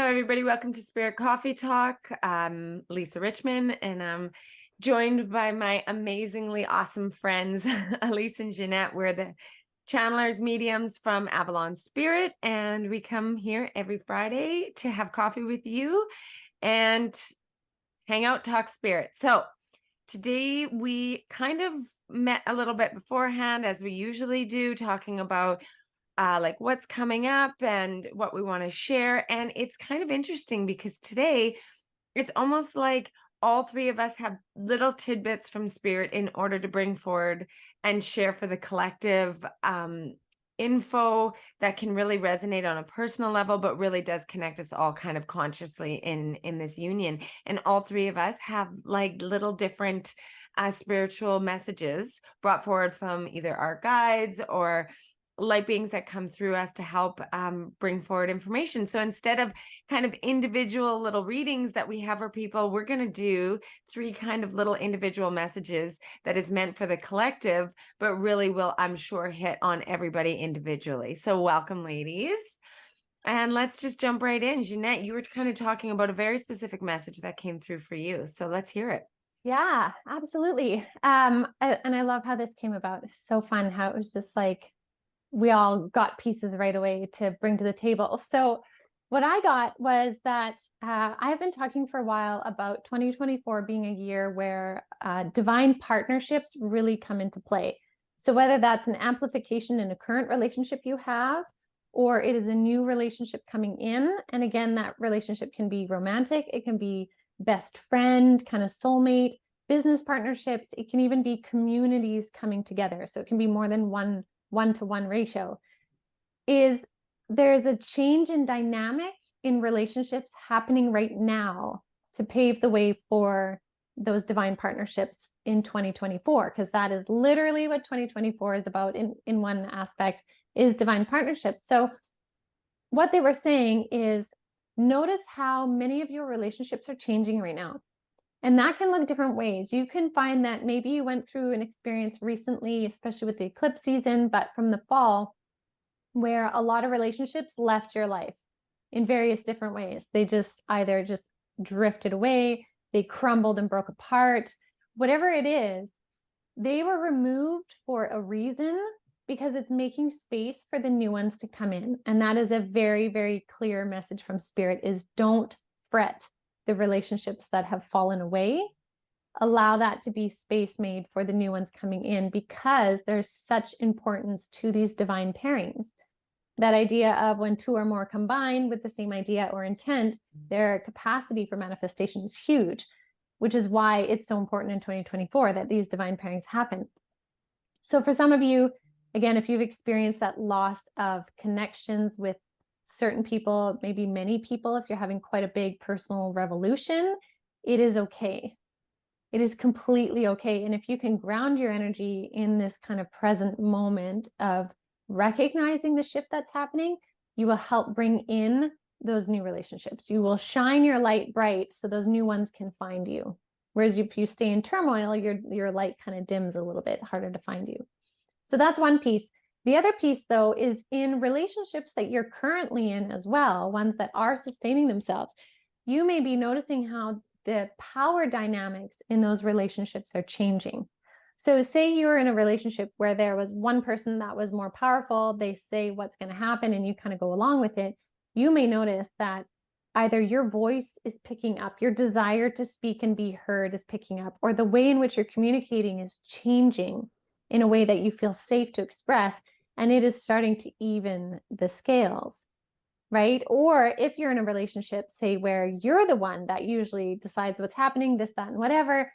everybody. Welcome to Spirit Coffee Talk. I'm Lisa Richmond, and I'm joined by my amazingly awesome friends, Elyse and Ginette. We're the channelers mediums from Avalon Spirit, and we come here every Friday to have coffee with you and hang out, talk spirit. So today we kind of met a little bit beforehand, as we usually do, talking about like what's coming up and what we want to share. And it's kind of interesting because today it's almost like all three of us have little tidbits from spirit in order to bring forward and share for the collective info that can really resonate on a personal level, but really does connect us all kind of consciously in this union. And all three of us have like little different spiritual messages brought forward from either our guides or light beings that come through us to help bring forward information. So instead of kind of individual little readings that we have for people, we're going to do three kind of little individual messages that is meant for the collective, but really will, I'm sure, hit on everybody individually. So welcome, ladies. And let's just jump right in. Ginette, you were kind of talking about a very specific message that came through for you. So let's hear it. Yeah, absolutely. And I love how this came about. It's so fun how it was just like, we all got pieces right away to bring to the table. So what I got was that I have been talking for a while about 2024 being a year where divine partnerships really come into play. So whether that's an amplification in a current relationship you have, or it is a new relationship coming in. And again, that relationship can be romantic. It can be best friend, kind of soulmate, business partnerships. It can even be communities coming together. So it can be more than one-to-one ratio. Is there's a change in dynamic in relationships happening right now to pave the way for those divine partnerships in 2024, because that is literally what 2024 is about in one aspect, is divine partnerships. So what they were saying is, notice how many of your relationships are changing right now. And that can look different ways. You can find that maybe you went through an experience recently, especially with the eclipse season, but from the fall, where a lot of relationships left your life in various different ways. They just either just drifted away, they crumbled and broke apart, whatever it is, they were removed for a reason, because it's making space for the new ones to come in. And that is a very, very clear message from Spirit: is don't fret the relationships that have fallen away. Allow that to be space made for the new ones coming in, because there's such importance to these divine pairings. That idea of when two or more combine with the same idea or intent, their capacity for manifestation is huge, which is why it's so important in 2024 that these divine pairings happen. So for some of you, again, if you've experienced that loss of connections with certain people, maybe many people, if you're having quite a big personal revolution, it is okay. It is completely okay. And if you can ground your energy in this kind of present moment of recognizing the shift that's happening, you will help bring in those new relationships. You will shine your light bright so those new ones can find you. Whereas if you stay in turmoil, your light kind of dims a little bit, harder to find you. So that's one piece. The other piece, though, is in relationships that you're currently in as well, ones that are sustaining themselves. You may be noticing how the power dynamics in those relationships are changing. So say you're in a relationship where there was one person that was more powerful, they say what's going to happen and you kind of go along with it. You may notice that either your voice is picking up, your desire to speak and be heard is picking up, or the way in which you're communicating is changing in a way that you feel safe to express, and it is starting to even the scales, right? Or if you're in a relationship, say, where you're the one that usually decides what's happening, this, that, and whatever,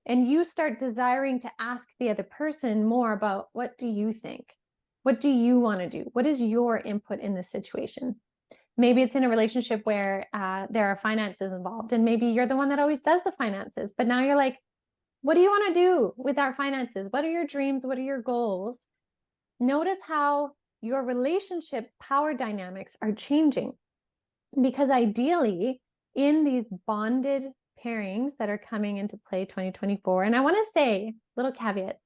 and you start desiring to ask the other person more about, what do you think? What do you want to do? What is your input in this situation? Maybe it's in a relationship where there are finances involved, and maybe you're the one that always does the finances, but now you're like, what do you want to do with our finances? What are your dreams? What are your goals? Notice how your relationship power dynamics are changing, because ideally in these bonded pairings that are coming into play 2024, and I want to say, little caveat,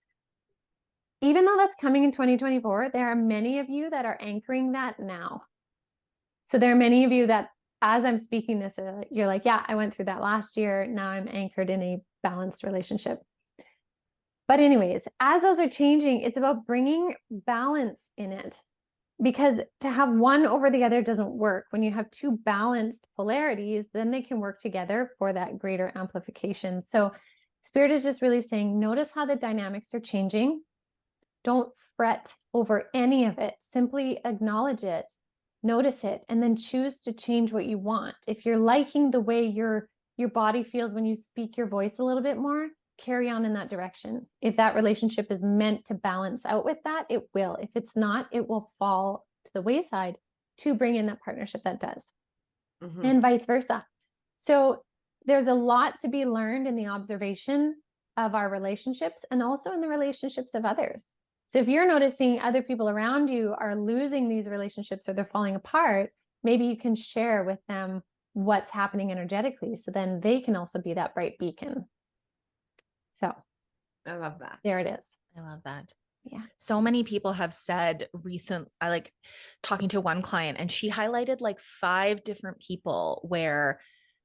even though that's coming in 2024, there are many of you that are anchoring that now. So there are many of you that as I'm speaking this, you're like, yeah, I went through that last year. Now I'm anchored in a balanced relationship. But anyways, as those are changing, it's about bringing balance in it, because to have one over the other doesn't work. When you have two balanced polarities, then they can work together for that greater amplification. So Spirit is just really saying, notice how the dynamics are changing. Don't fret over any of it. Simply acknowledge it, notice it, and then choose to change what you want. If you're liking the way your body feels when you speak your voice a little bit more, carry on in that direction. If that relationship is meant to balance out with that, it will. If it's not, it will fall to the wayside to bring in that partnership that does. And vice versa. So there's a lot to be learned in the observation of our relationships and also in the relationships of others. So if you're noticing other people around you are losing these relationships or they're falling apart, maybe you can share with them what's happening energetically, so then they can also be that bright beacon. So I love that. there it is. I love that. Yeah. So many people have said I like talking to one client, and she highlighted like 5 different people where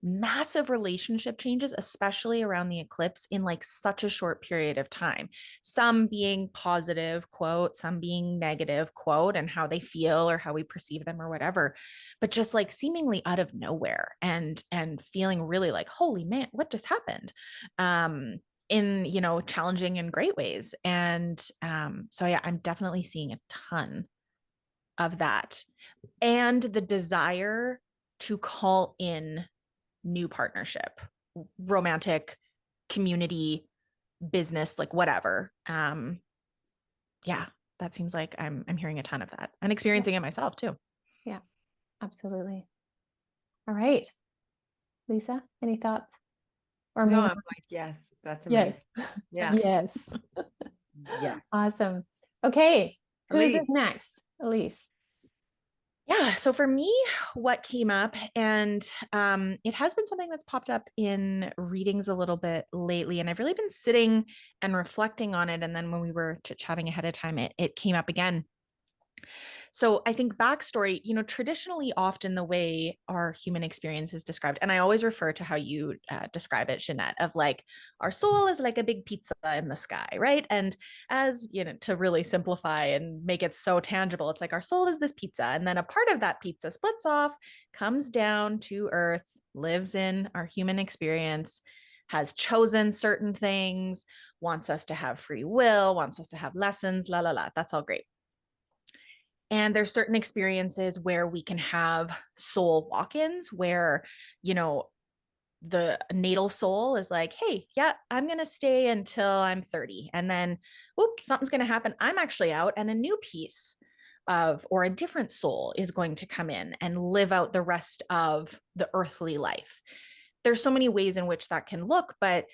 massive relationship changes, especially around the eclipse, in like such a short period of time. Some being positive, quote, some being negative, quote, and how they feel or how we perceive them or whatever, but just like seemingly out of nowhere and feeling really like, holy man, what just happened? In, you know, challenging and great ways. And so yeah, I'm definitely seeing a ton of that, and the desire to call in new partnership, romantic, community, business, like whatever. Yeah, that seems like I'm hearing a ton of that and experiencing it myself too. Yeah, absolutely. All right, Lisa, any thoughts? Or No, maybe I'm like, yes, that's yes. amazing. Yeah. Yes. Yeah. Awesome. Okay. Who's Elyse. up next? Elyse. Yeah. So for me, what came up, and it has been something that's popped up in readings a little bit lately, and I've really been sitting and reflecting on it. And then when we were chit-chatting ahead of time, it came up again. So I think backstory, you know, traditionally, often the way our human experience is described, and I always refer to how you describe it, Ginette, of like our soul is like a big pizza in the sky, right? And as you know, to really simplify and make it so tangible, it's like our soul is this pizza, and then a part of that pizza splits off, comes down to earth, lives in our human experience, has chosen certain things, wants us to have free will, wants us to have lessons, la la la. That's all great. And there's certain experiences where we can have soul walk-ins where, you know, the natal soul is like, hey, yeah, I'm going to stay until I'm 30. And then, whoop, something's going to happen. I'm actually out, and a new piece of, or a different soul is going to come in and live out the rest of the earthly life. There's so many ways in which that can look, but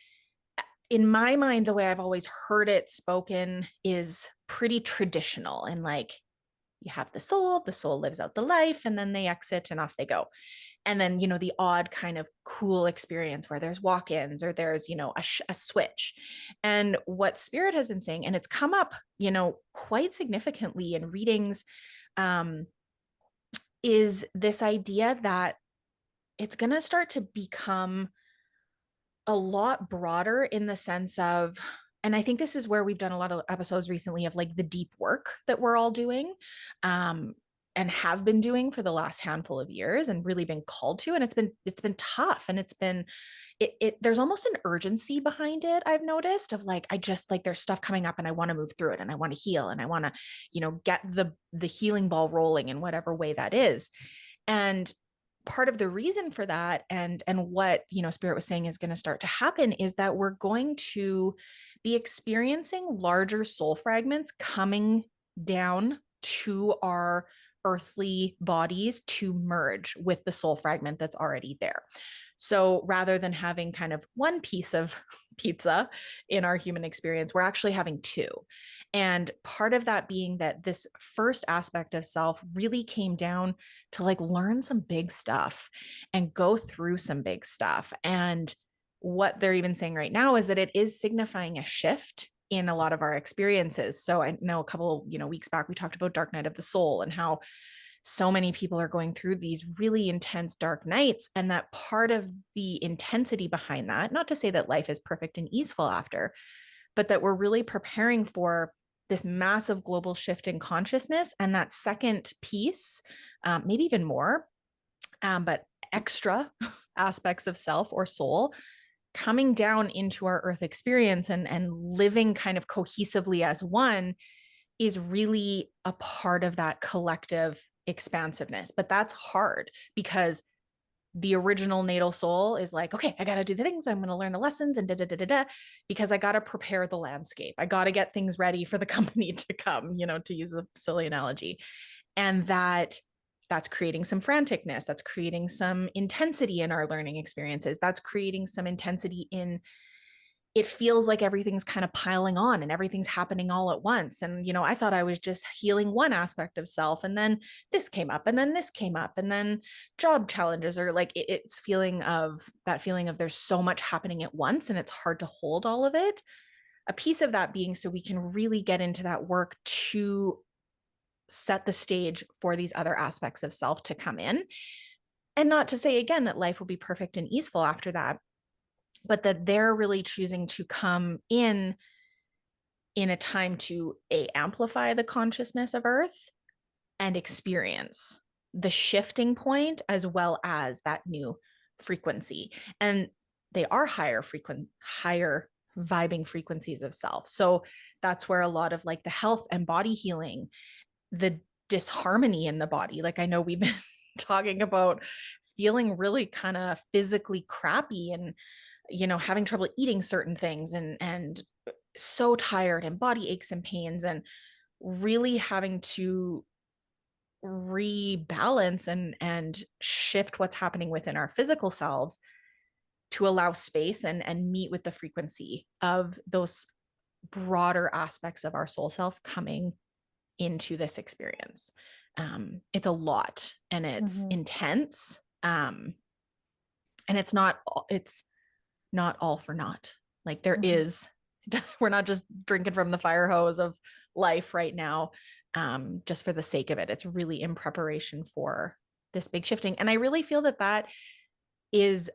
in my mind, the way I've always heard it spoken is pretty traditional, and like, you have the soul lives out the life, and then they exit and off they go. And then, you know, the odd kind of cool experience where there's walk-ins or there's, you know, a switch. And what Spirit has been saying, and it's come up, you know, quite significantly in readings, is this idea that it's going to start to become a lot broader in the sense of, and I think this is where we've done a lot of episodes recently of like the deep work that we're all doing, and have been doing for the last handful of years, and really been called to. And it's been tough, and it's been, there's almost an urgency behind it. I've noticed of like, I just like, there's stuff coming up and I want to move through it, and I want to heal, and I want to, you know, get the healing ball rolling in whatever way that is. And part of the reason for that, and what, you know, Spirit was saying is going to start to happen, is that we're going to be experiencing larger soul fragments coming down to our earthly bodies to merge with the soul fragment that's already there. So rather than having kind of one piece of pizza in our human experience, we're actually having 2. And part of that being that this first aspect of self really came down to like learn some big stuff and go through some big stuff. And what they're even saying right now is that it is signifying a shift in a lot of our experiences. So I know a couple, you know, weeks back, we talked about Dark Night of the Soul and how so many people are going through these really intense dark nights, and that part of the intensity behind that, not to say that life is perfect and easeful after, but that we're really preparing for this massive global shift in consciousness. And that second piece, maybe even more, but extra aspects of self or soul coming down into our earth experience and living kind of cohesively as one is really a part of that collective expansiveness. But that's hard because the original natal soul is like, okay, I got to do the things. I'm going to learn the lessons and because I got to prepare the landscape. I got to get things ready for the company to come, to use a silly analogy. And that's creating some franticness. That's creating some intensity in our learning experiences. That's creating some intensity in, it feels like everything's kind of piling on and everything's happening all at once. And, I thought I was just healing one aspect of self, and then this came up, and then this came up, and then job challenges, or like it's feeling of there's so much happening at once and it's hard to hold all of it. A piece of that being so we can really get into that work to set the stage for these other aspects of self to come in. And not to say again that life will be perfect and easeful after that, but that they're really choosing to come in a time to amplify the consciousness of earth and experience the shifting point as well as that new frequency. And they are higher vibing frequencies of self. So that's where a lot of like the health and body healing, the disharmony in the body, like I know we've been talking about feeling really kind of physically crappy and having trouble eating certain things and so tired and body aches and pains, and really having to rebalance and shift what's happening within our physical selves to allow space and meet with the frequency of those broader aspects of our soul self coming into this experience. It's a lot and it's intense. And it's not all for naught. Like there is, we're not just drinking from the fire hose of life right now, just for the sake of it. It's really in preparation for this big shifting. And I really feel that is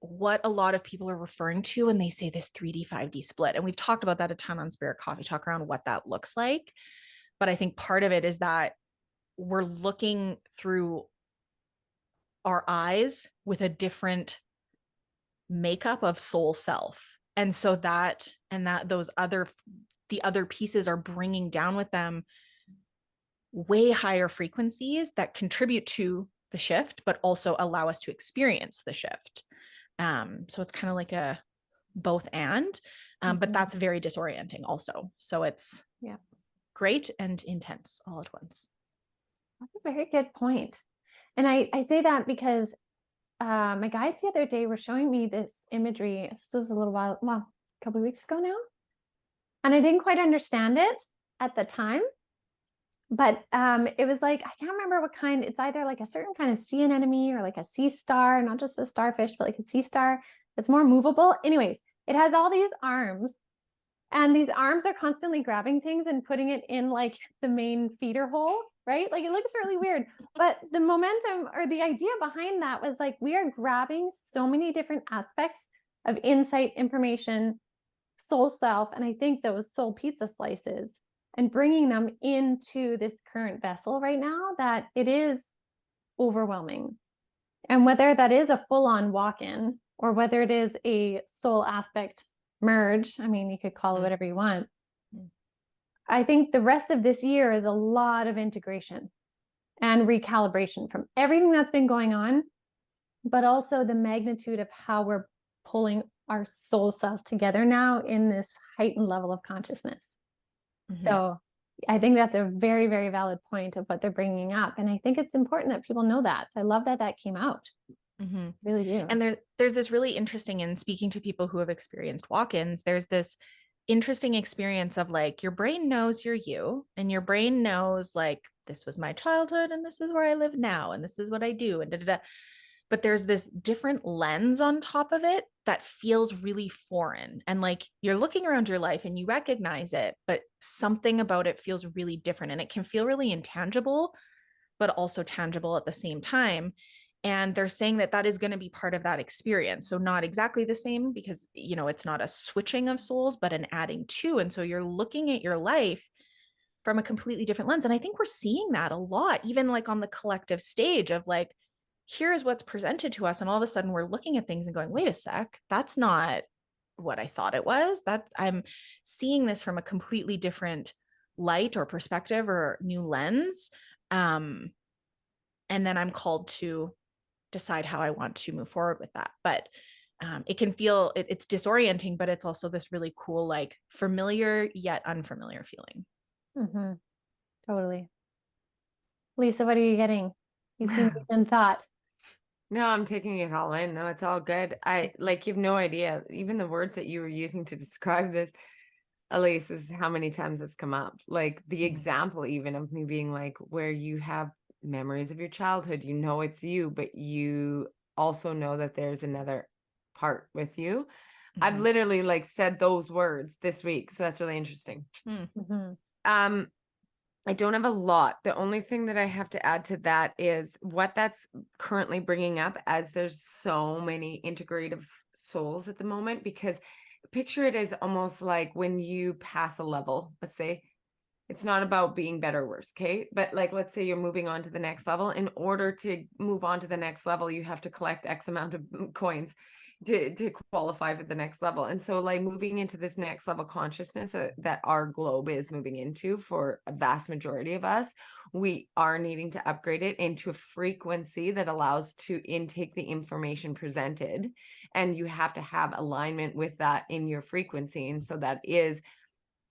what a lot of people are referring to when they say this 3D, 5D split. And we've talked about that a ton on Spirit Coffee Talk around what that looks like. But I think part of it is that we're looking through our eyes with a different makeup of soul self. And so the other pieces are bringing down with them way higher frequencies that contribute to the shift, but also allow us to experience the shift. So it's kind of like a both and, but that's very disorienting also. So it's great and intense all at once. That's a very good point. And I say that because my guides the other day were showing me this imagery. This was a couple of weeks ago now. And I didn't quite understand it at the time. But it was like, I can't remember what kind. It's either like a certain kind of sea anemone or like a sea star, not just a starfish, but like a sea star that's more movable. Anyways, it has all these arms, and these arms are constantly grabbing things and putting it in like the main feeder hole, right? Like it looks really weird, but the momentum or the idea behind that was like, we are grabbing so many different aspects of insight, information, soul self. And I think those soul pizza slices and bringing them into this current vessel right now, that it is overwhelming. And whether that is a full-on walk-in or whether it is a soul aspect merge, I mean, you could call it whatever you want. I think the rest of this year is a lot of integration and recalibration from everything that's been going on, but also the magnitude of how we're pulling our soul self together now in this heightened level of consciousness. So I think that's a very, very valid point of what they're bringing up. And I think it's important that people know that. So I love that came out. Really do. And there's this really interesting, in speaking to people who have experienced walk-ins, there's this interesting experience of like, your brain knows you're you, and your brain knows like, this was my childhood and this is where I live now and this is what I do and but there's this different lens on top of it that feels really foreign. And like you're looking around your life and you recognize it, but something about it feels really different. And it can feel really intangible, but also tangible at the same time. And they're saying that that is going to be part of that experience. So not exactly the same because, you know, it's not a switching of souls, but an adding to. And so you're looking at your life from a completely different lens. And I think we're seeing that a lot, even like on the collective stage of like, here's what's presented to us. And all of a sudden we're looking at things and going, wait a sec, that's not what I thought it was. That I'm seeing this from a completely different light or perspective or new lens. And then I'm called to decide how I want to move forward with that. But it can feel, it's disorienting, but it's also this really cool, like familiar yet unfamiliar feeling. Mm-hmm. Totally. Lisa, what are you getting? You seem deep in thought. No, I'm taking it all in. No, it's all good. I like, you've no idea. Even the words that you were using to describe this, Elyse, is how many times it's come up. Like the example even of me being like, where you have memories of your childhood, you know it's you, but you also know that there's another part with you. I've literally like said those words this week. So that's really interesting. Mm-hmm. I don't have a lot. The only thing that I have to add to that is what that's currently bringing up, as there's so many integrative souls at the moment, because picture it as almost like when you pass a level, let's say it's not about being better or worse, okay? But like, let's say you're moving on to the next level. In order to move on to the next level, you have to collect X amount of coins to qualify for the next level. And so like moving into this next level consciousness that our globe is moving into for a vast majority of us, we are needing to upgrade it into a frequency that allows to intake the information presented. And you have to have alignment with that in your frequency. And so that is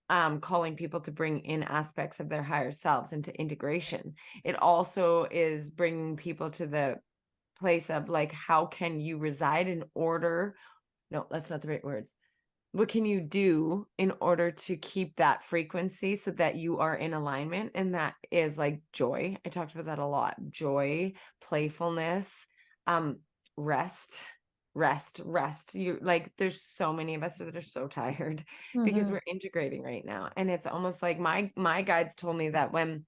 calling people to bring in aspects of their higher selves into integration. It also is bringing people to the place of like, how can you reside in order? No, that's not the right words. What can you do in order to keep that frequency so that you are in alignment? And that is like joy. I talked about that a lot. Joy, playfulness, rest. You like, there's so many of us that are so tired because we're integrating right now. And it's almost like my guides told me that when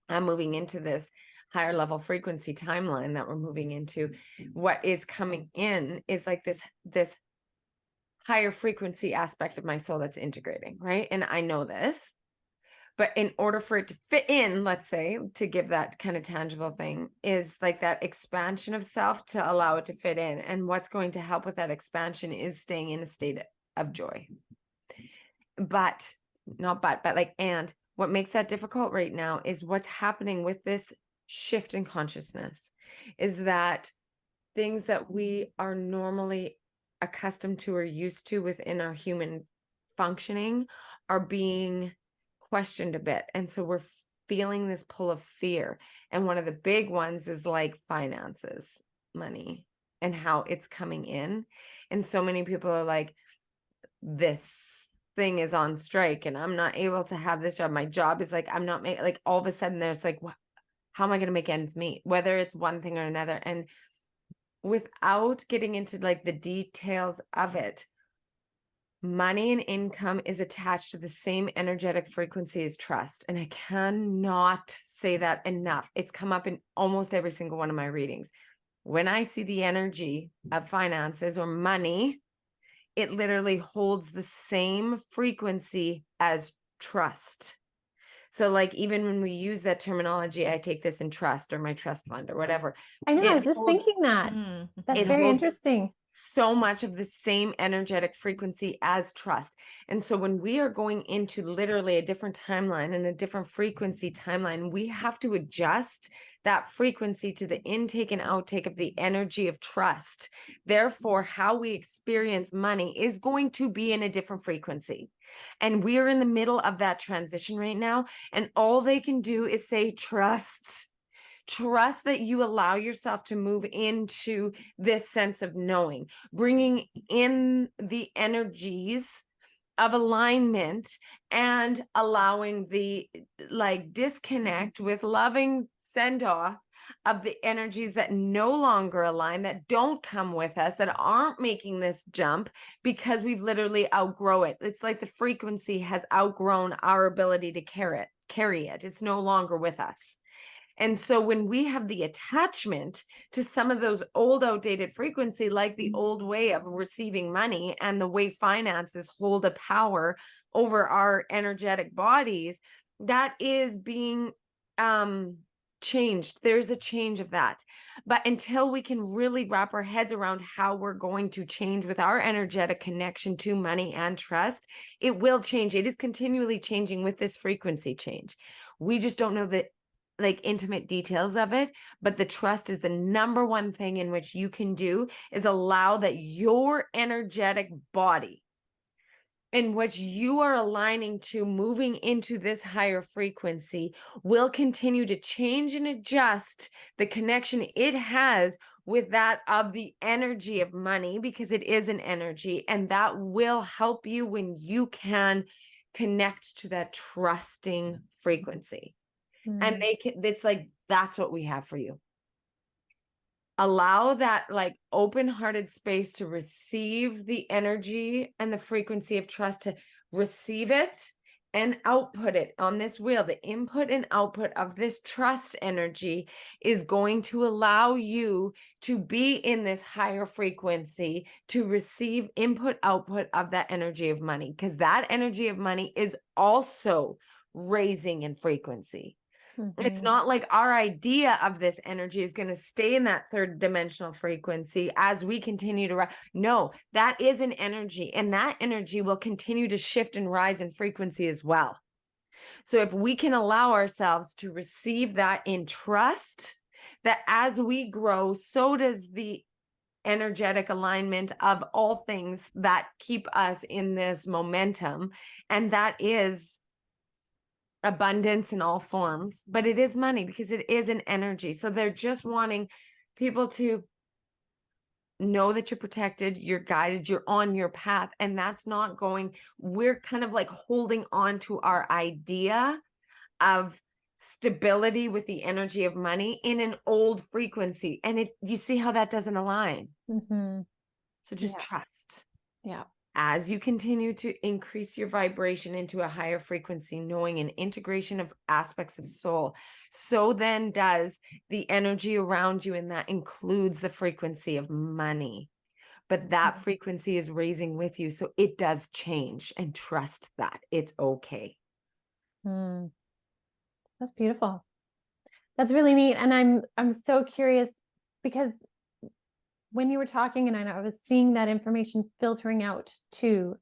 I'm moving into this higher level frequency timeline that we're moving into, what is coming in is like this higher frequency aspect of my soul that's integrating, right? And I know this, but in order for it to fit in, let's say, to give that kind of tangible thing, is like that expansion of self to allow it to fit in. And what's going to help with that expansion is staying in a state of joy. But like, and what makes that difficult right now is what's happening with this shift in consciousness is that things that we are normally accustomed to or used to within our human functioning are being questioned a bit. And so we're feeling this pull of fear. And one of the big ones is like finances, money, and how it's coming in. And so many people are like, this thing is on strike and I'm not able to have this job. My job is like, I'm not making, like, all of a sudden there's like, how am I going to make ends meet? Whether it's one thing or another. And without getting into like the details of it, money and income is attached to the same energetic frequency as trust. And I cannot say that enough. It's come up in almost every single one of my readings. When I see the energy of finances or money, it literally holds the same frequency as trust. So like, even when we use that terminology, I take this in trust or my trust fund or whatever. I know, I was just thinking that. That's very interesting. So much of the same energetic frequency as trust. And so when we are going into literally a different timeline and a different frequency timeline, we have to adjust that frequency to the intake and outtake of the energy of trust. Therefore, how we experience money is going to be in a different frequency. And we are in the middle of that transition right now. And all they can do is say, trust that you allow yourself to move into this sense of knowing, bringing in the energies of alignment and allowing the like disconnect with loving send off of the energies that no longer align, that don't come with us, that aren't making this jump because we've literally outgrow it. It's like the frequency has outgrown our ability to carry it. It's no longer with us. And so when we have the attachment to some of those old outdated frequency, like the old way of receiving money and the way finances hold a power over our energetic bodies, that is being changed. There's a change of that. But until we can really wrap our heads around how we're going to change with our energetic connection to money and trust, it will change. It is continually changing with this frequency change. We just don't know the intimate details of it, but the trust is the number one thing in which you can do, is allow that your energetic body in which you are aligning to, moving into this higher frequency, will continue to change and adjust the connection it has with that of the energy of money, because it is an energy, and that will help you when you can connect to that trusting frequency. And it's like, that's what we have for you. Allow that like open-hearted space to receive the energy and the frequency of trust, to receive it and output it on this wheel. The input and output of this trust energy is going to allow you to be in this higher frequency, to receive input, output of that energy of money, because that energy of money is also raising in frequency. It's not like our idea of this energy is going to stay in that third dimensional frequency as we continue to rise. No, that is an energy, and that energy will continue to shift and rise in frequency as well. So if we can allow ourselves to receive that in trust, that as we grow, so does the energetic alignment of all things that keep us in this momentum. And that is abundance in all forms, but it is money because it is an energy. So they're just wanting people to know that you're protected, you're guided, you're on your path. And that's not going, we're kind of like holding on to our idea of stability with the energy of money in an old frequency. And you see how that doesn't align. So just trust. Yeah. As you continue to increase your vibration into a higher frequency, knowing an integration of aspects of soul, so then does the energy around you, and that includes the frequency of money. But that frequency is raising with you, so it does change, and trust that it's okay. That's beautiful. That's really neat. And I'm so curious, because when you were talking and I was seeing that information filtering out to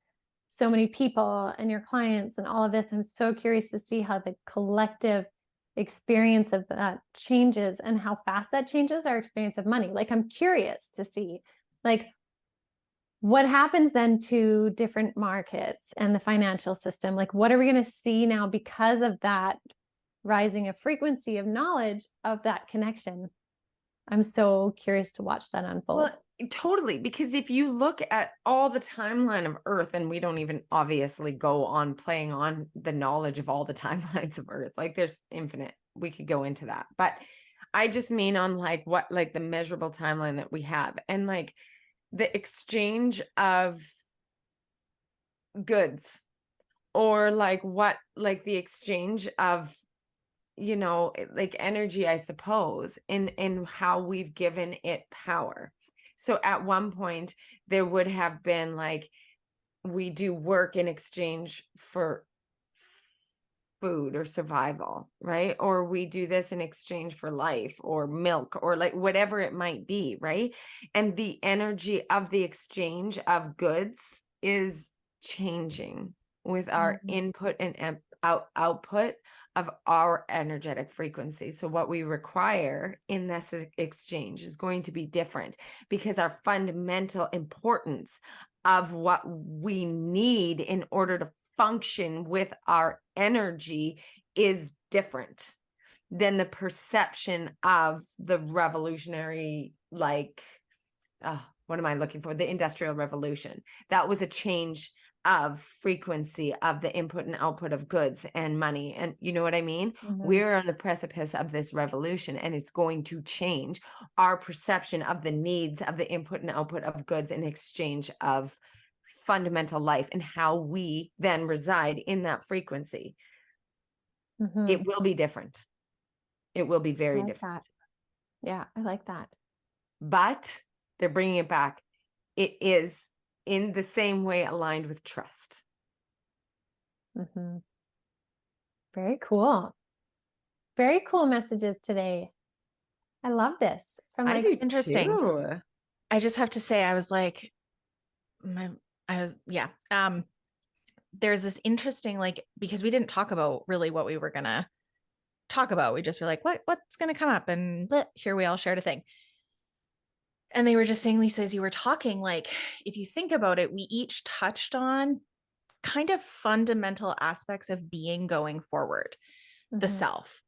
so many people and your clients and all of this, I'm so curious to see how the collective experience of that changes and how fast that changes our experience of money. Like, I'm curious to see, like, what happens then to different markets and the financial system? Like, what are we going to see now because of that rising of frequency of knowledge of that connection? I'm so curious to watch that unfold. Well, totally. Because if you look at all the timeline of Earth, and we don't even obviously go on playing on the knowledge of all the timelines of Earth, like there's infinite, we could go into that. But I just mean on like what, like the measurable timeline that we have, and like the exchange of goods, or like what, like the exchange of, you know, like energy, I suppose, in how we've given it power. So at one point there would have been like, we do work in exchange for food or survival, right? Or we do this in exchange for life or milk, or like whatever it might be, right? And the energy of the exchange of goods is changing with our input and output of our energetic frequency. So what we require in this exchange is going to be different, because our fundamental importance of what we need in order to function with our energy is different than the perception of the revolutionary, like, what am I looking for? The Industrial Revolution. That was a change of frequency of the input and output of goods and money. And you know what I mean? Mhm. We're on the precipice of this revolution, and it's going to change our perception of the needs of the input and output of goods in exchange of fundamental life and how we then reside in that frequency. Mhm. It will be different. It will be I very like different. that. Yeah, I like that. But they're bringing it back. It is in the same way aligned with trust. Hmm. Very cool. Very cool messages today. I love this. From I like, do Interesting. too. I just have to say, I was like, there's this interesting, like, because we didn't talk about really what we were gonna talk about. We just were like, what's gonna come up? And here we all shared a thing. And they were just saying, Lisa, as you were talking, like, if you think about it, we each touched on kind of fundamental aspects of being going forward, the mhm, self,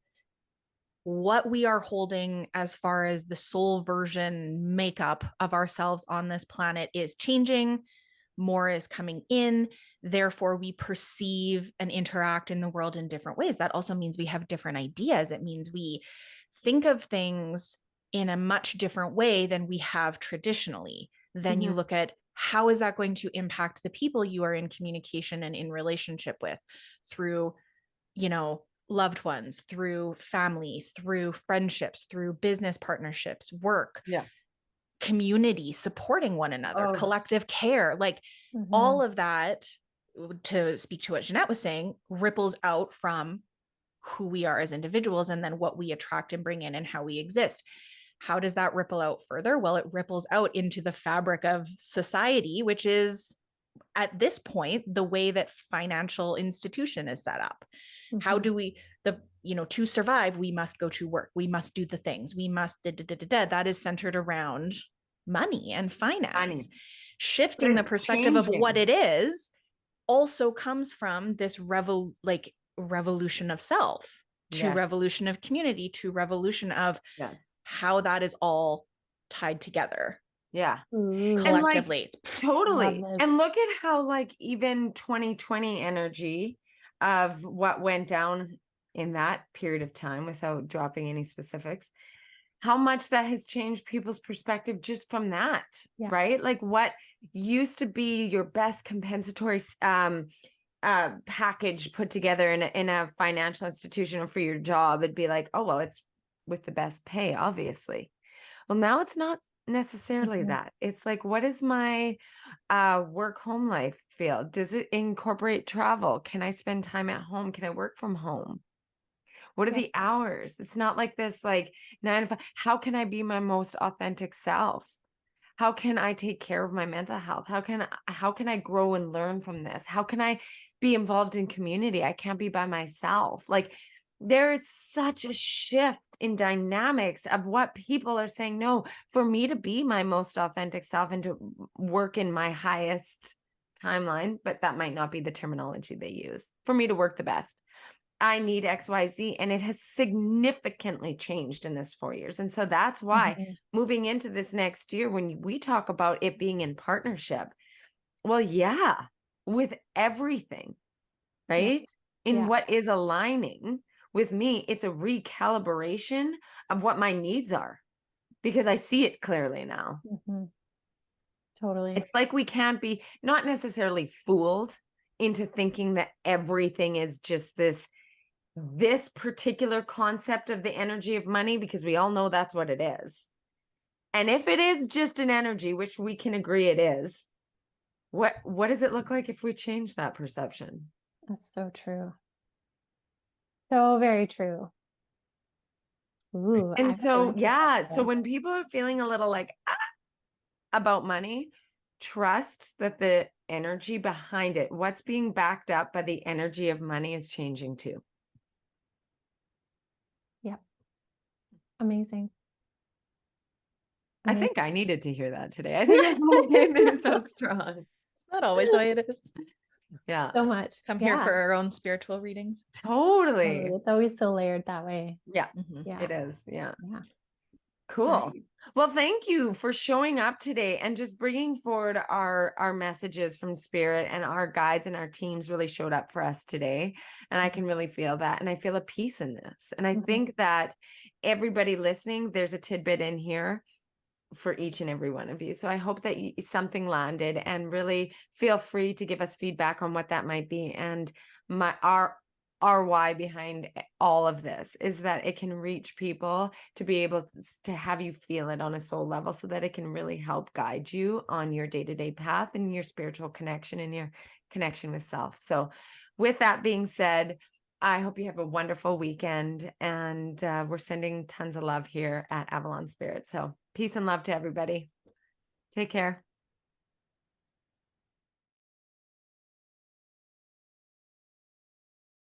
what we are holding as far as the soul version makeup of ourselves on this planet is changing, more is coming in. Therefore, we perceive and interact in the world in different ways. That also means we have different ideas. It means we think of things in a much different way than we have traditionally. Then you mhm, look at how is that going to impact the people you are in communication and in relationship with through, loved ones, through family, through friendships, through business partnerships, work, Yeah. community, supporting one another, Oh, collective care, like all mhm. of that, to speak to what Ginette was saying, ripples out from who we are as individuals and then what we attract and bring in and how we exist. How does that ripple out further? Well, it ripples out into the fabric of society, which is at this point the way that financial institution is set up. How Mhm. do we to survive, we must go to work, we must do the things, we must that is centered around money and finance. funny. Shifting the It's perspective of what changing. it is also comes from this revolution of self, to Yes. revolution of community, to revolution of Yes. how that is all tied together Yeah. Ooh, And like collectively. love totally. this. And look at how like even 2020 energy of what went down in that period of time, without dropping any specifics, how much that has changed people's perspective just from that, Yeah. right? Like what used to be your best compensatory package put together in a financial institution or for your job, it'd be like, oh well, it's with the best pay, obviously. Well, now it's not necessarily Mhm. that. It's like, what is my work home life feel? Does it incorporate travel? Can I spend time at home? Can I work from home? What are Yeah. the hours? It's not like this, like 9 to 5. How can I be my most authentic self? How can I take care of my mental health? How can I grow and learn from this? How can I be involved in community? I can't be by myself. Like there is such a shift in dynamics of what people are saying. No, for me to be my most authentic self and to work in my highest timeline, but that might not be the terminology they use. For me to work the best, I need XYZ. And it has significantly changed in this 4 years. And so that's why Mhm. moving into this next year, when we talk about it being in partnership, well, yeah, with everything, Yeah. right? In Yeah. what is aligning with me, it's a recalibration of what my needs are because I see it clearly now. Mhm. Totally. It's like we can't be not necessarily fooled into thinking that everything is just this particular concept of the energy of money, because we all know that's what it is. And if it is just an energy, which we can agree it is, what does it look like if we change that perception? That's so true. So very true. Ooh, I And really so, like this yeah, so episode. when people are feeling a little like about money, trust that the energy behind it, what's being backed up by the energy of money, is changing too. Yep. Amazing. I Amazing. think I needed to hear that today. I think that's why I came there so strong. It's not always the way it is. Yeah, So much. Come Yeah. here for our own spiritual readings. totally. Totally. It's always so layered that way. Yeah, Mhm. Yeah. it is. Yeah. Yeah. Cool. Right. Well, thank you for showing up today and just bringing forward our messages from spirit, and our guides and our teams really showed up for us today. And I can really feel that. And I feel a peace in this. And I Mhm. think that everybody listening, there's a tidbit in here for each and every one of you. So I hope that something landed, and really feel free to give us feedback on what that might be. And our why behind all of this is that it can reach people, to be able to have you feel it on a soul level, so that it can really help guide you on your day-to-day path and your spiritual connection and your connection with self. So with that being said, I hope you have a wonderful weekend, and we're sending tons of love here at Avalon Spirit. So peace and love to everybody. Take care.